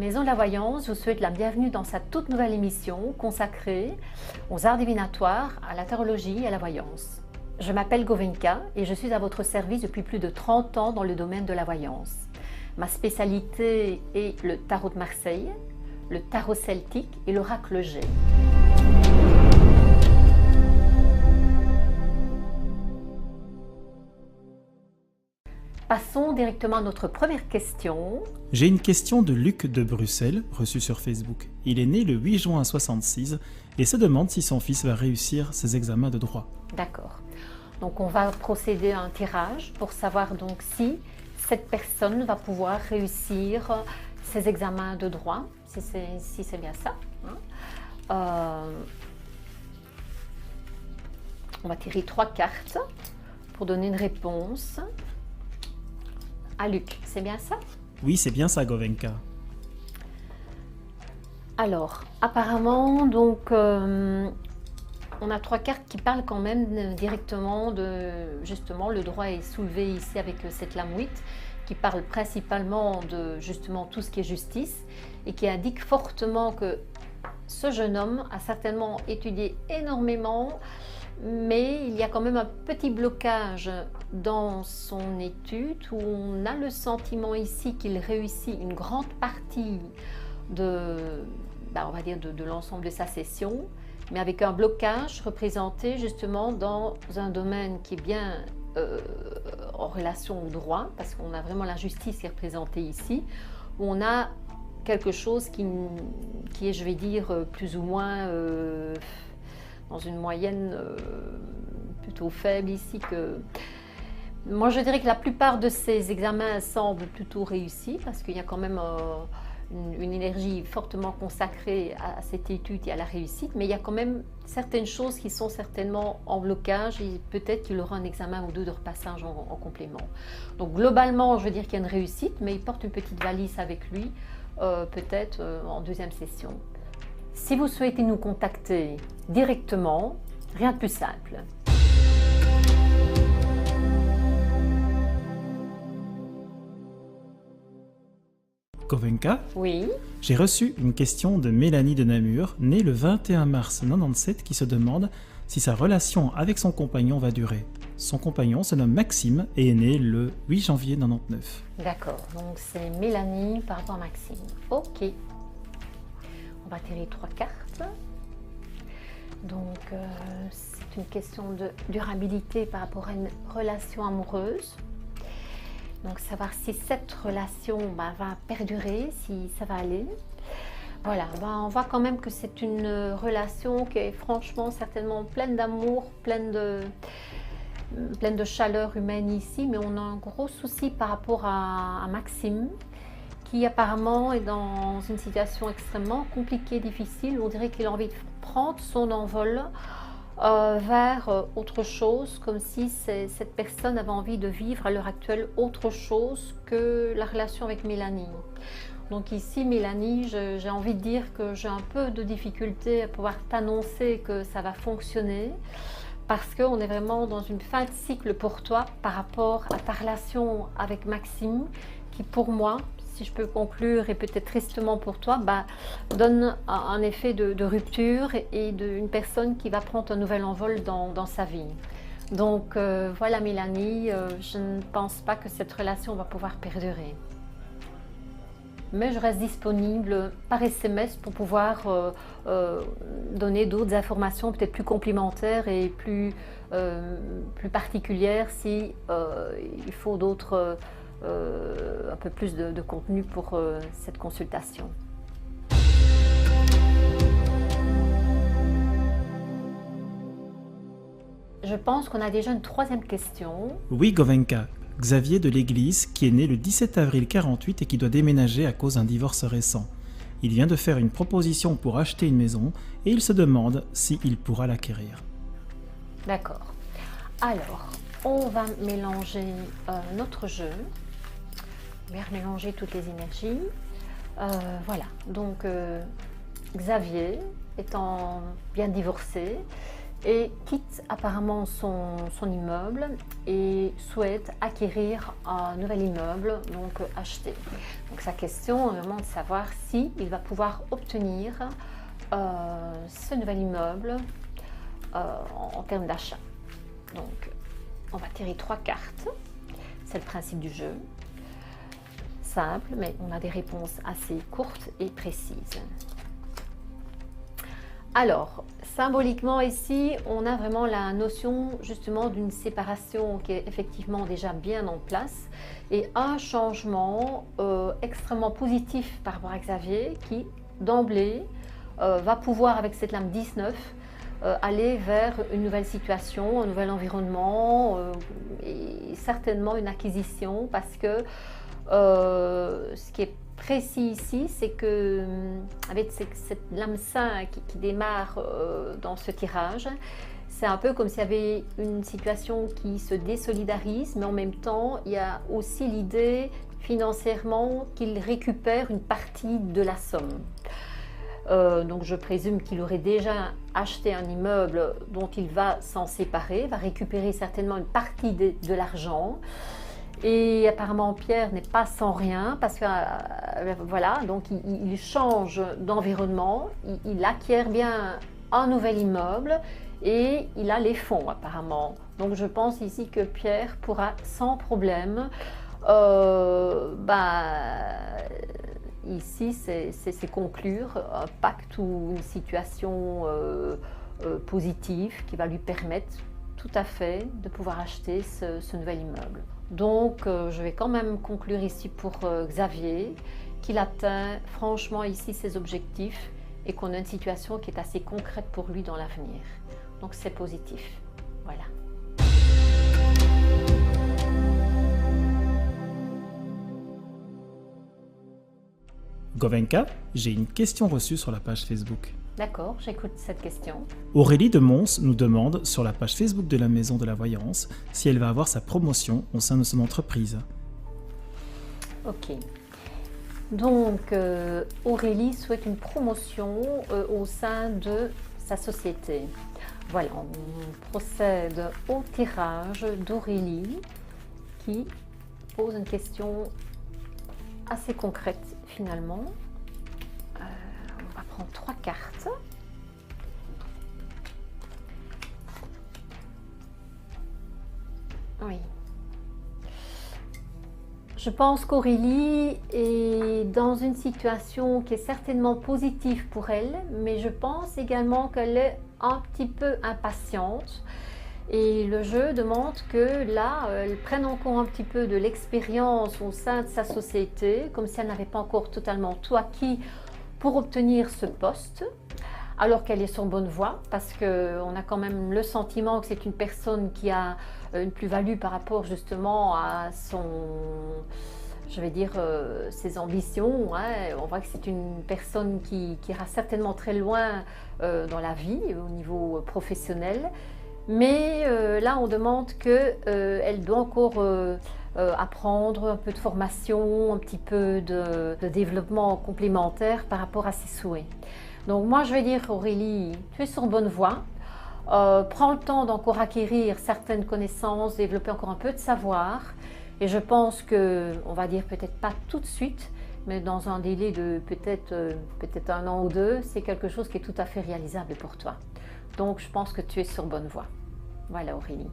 Maison de la Voyance vous souhaite la bienvenue dans sa toute nouvelle émission consacrée aux arts divinatoires, à la tarologie et à la voyance. Je m'appelle Govenka et je suis à votre service depuis plus de 30 ans dans le domaine de la voyance. Ma spécialité est le tarot de Marseille, le tarot celtique et l'oracle G. Passons directement à notre première question. J'ai une question de Luc de Bruxelles, reçue sur Facebook. Il est né le 8 juin 1966 et se demande si son fils va réussir ses examens de droit. D'accord. Donc on va procéder à un tirage pour savoir donc si cette personne va pouvoir réussir ses examens de droit, si c'est bien ça. On va tirer 3 cartes pour donner une réponse. Ah Luc, c'est bien ça? Oui, c'est bien ça, Govenka. Alors, apparemment, donc, on a 3 cartes qui parlent quand même directement de, justement, le droit est soulevé ici avec cette lame 8, qui parle principalement de, justement, tout ce qui est justice, et qui indique fortement que ce jeune homme a certainement étudié énormément, mais il y a quand même un petit blocage dans son étude où on a le sentiment ici qu'il réussit une grande partie de, on va dire de l'ensemble de sa session, mais avec un blocage représenté justement dans un domaine qui est bien en relation au droit, parce qu'on a vraiment la justice qui est représentée ici, où on a quelque chose qui est, je vais dire, plus ou moins dans une moyenne plutôt faible ici. Moi je dirais que la plupart de ces examens semblent plutôt réussis parce qu'il y a quand même une énergie fortement consacrée à cette étude et à la réussite, mais il y a quand même certaines choses qui sont certainement en blocage et peut-être qu'il aura un examen ou deux de repassage en complément. Donc globalement je veux dire qu'il y a une réussite, mais il porte une petite valise avec lui, peut-être en deuxième session. Si vous souhaitez nous contacter directement, rien de plus simple. Govenka, Oui. j'ai reçu une question de Mélanie de Namur, née le 21 mars 1997, qui se demande si sa relation avec son compagnon va durer. Son compagnon se nomme Maxime et est né le 8 janvier 1999. D'accord, donc c'est Mélanie par rapport à Maxime. Ok. On va tirer 3 cartes. Donc, c'est une question de durabilité par rapport à une relation amoureuse. Donc, savoir si cette relation va perdurer, si ça va aller. Voilà, on voit quand même que c'est une relation qui est franchement certainement pleine d'amour, pleine de chaleur humaine ici, mais on a un gros souci par rapport à Maxime, qui apparemment est dans une situation extrêmement compliquée, difficile. On dirait qu'il a envie de prendre son envol vers autre chose, comme si cette personne avait envie de vivre à l'heure actuelle autre chose que la relation avec Mélanie. Donc ici, Mélanie, j'ai envie de dire que j'ai un peu de difficulté à pouvoir t'annoncer que ça va fonctionner, parce qu'on est vraiment dans une fin de cycle pour toi par rapport à ta relation avec Maxime, qui pour moi, si je peux conclure, et peut-être tristement pour toi, donne un effet de rupture et d'une personne qui va prendre un nouvel envol dans sa vie. Donc voilà Mélanie, je ne pense pas que cette relation va pouvoir perdurer. Mais je reste disponible par SMS pour pouvoir donner d'autres informations peut-être plus complémentaires et plus particulières si il faut d'autres un peu plus de contenu pour cette consultation. Je pense qu'on a déjà une 3e question. Oui, Govenka. Xavier de l'Église, qui est né le 17 avril 1948 et qui doit déménager à cause d'un divorce récent. Il vient de faire une proposition pour acheter une maison et il se demande s'il pourra l'acquérir. D'accord. Alors, on va mélanger notre jeu. On va mélanger toutes les énergies. Voilà, donc Xavier étant bien divorcé et quitte apparemment son immeuble et souhaite acquérir un nouvel immeuble, donc acheter. Donc sa question est vraiment de savoir si il va pouvoir obtenir ce nouvel immeuble en termes d'achat. Donc on va tirer 3 cartes, c'est le principe du jeu. Simple, mais on a des réponses assez courtes et précises. Alors, symboliquement ici, on a vraiment la notion justement d'une séparation qui est effectivement déjà bien en place et un changement extrêmement positif par rapport à Xavier qui, d'emblée, va pouvoir, avec cette lame 19, aller vers une nouvelle situation, un nouvel environnement et certainement une acquisition parce que ce qui est précis ici, c'est que avec cette lame 5 qui démarre dans ce tirage, c'est un peu comme s'il y avait une situation qui se désolidarise, mais en même temps, il y a aussi l'idée financièrement qu'il récupère une partie de la somme. Donc je présume qu'il aurait déjà acheté un immeuble dont il va s'en séparer, va récupérer certainement une partie de l'argent. Et apparemment Pierre n'est pas sans rien parce que voilà, donc il change d'environnement, il acquiert bien un nouvel immeuble et il a les fonds apparemment. Donc je pense ici que Pierre pourra sans problème, ici c'est conclure un pacte ou une situation positive qui va lui permettre tout à fait de pouvoir acheter ce nouvel immeuble. Donc je vais quand même conclure ici pour Xavier qu'il atteint franchement ici ses objectifs et qu'on a une situation qui est assez concrète pour lui dans l'avenir. Donc c'est positif. Voilà. Govenka, j'ai une question reçue sur la page Facebook. D'accord, j'écoute cette question. Aurélie de Mons nous demande sur la page Facebook de la Maison de la Voyance si elle va avoir sa promotion au sein de son entreprise. Ok. Donc, Aurélie souhaite une promotion au sein de sa société. Voilà, on procède au tirage d'Aurélie qui pose une question assez concrète finalement. On va prendre 3 cartes. Oui. Je pense qu'Aurélie est dans une situation qui est certainement positive pour elle, mais je pense également qu'elle est un petit peu impatiente. Et le jeu demande que là, elle prenne encore un petit peu de l'expérience au sein de sa société, comme si elle n'avait pas encore totalement tout acquis pour obtenir ce poste, alors qu'elle est sur bonne voie, parce qu'on a quand même le sentiment que c'est une personne qui a une plus-value par rapport justement à son, je vais dire, ses ambitions. Hein. On voit que c'est une personne qui ira certainement très loin dans la vie, au niveau professionnel. Mais là, on demande qu'elle doit encore apprendre un peu de formation, un petit peu de développement complémentaire par rapport à ses souhaits. Donc moi, je vais dire, Aurélie, tu es sur bonne voie. Prends le temps d'encore acquérir certaines connaissances, développer encore un peu de savoir. Et je pense que, on va dire peut-être pas tout de suite, mais dans un délai de peut-être 1 an ou 2, c'est quelque chose qui est tout à fait réalisable pour toi. Donc je pense que tu es sur bonne voie. Voilà Aurélie.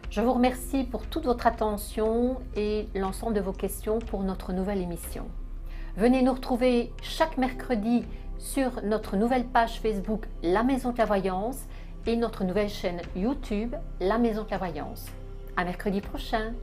Je vous remercie pour toute votre attention et l'ensemble de vos questions pour notre nouvelle émission. Venez nous retrouver chaque mercredi sur notre nouvelle page Facebook La Maison de la Voyance et notre nouvelle chaîne YouTube La Maison de la Voyance. À mercredi prochain.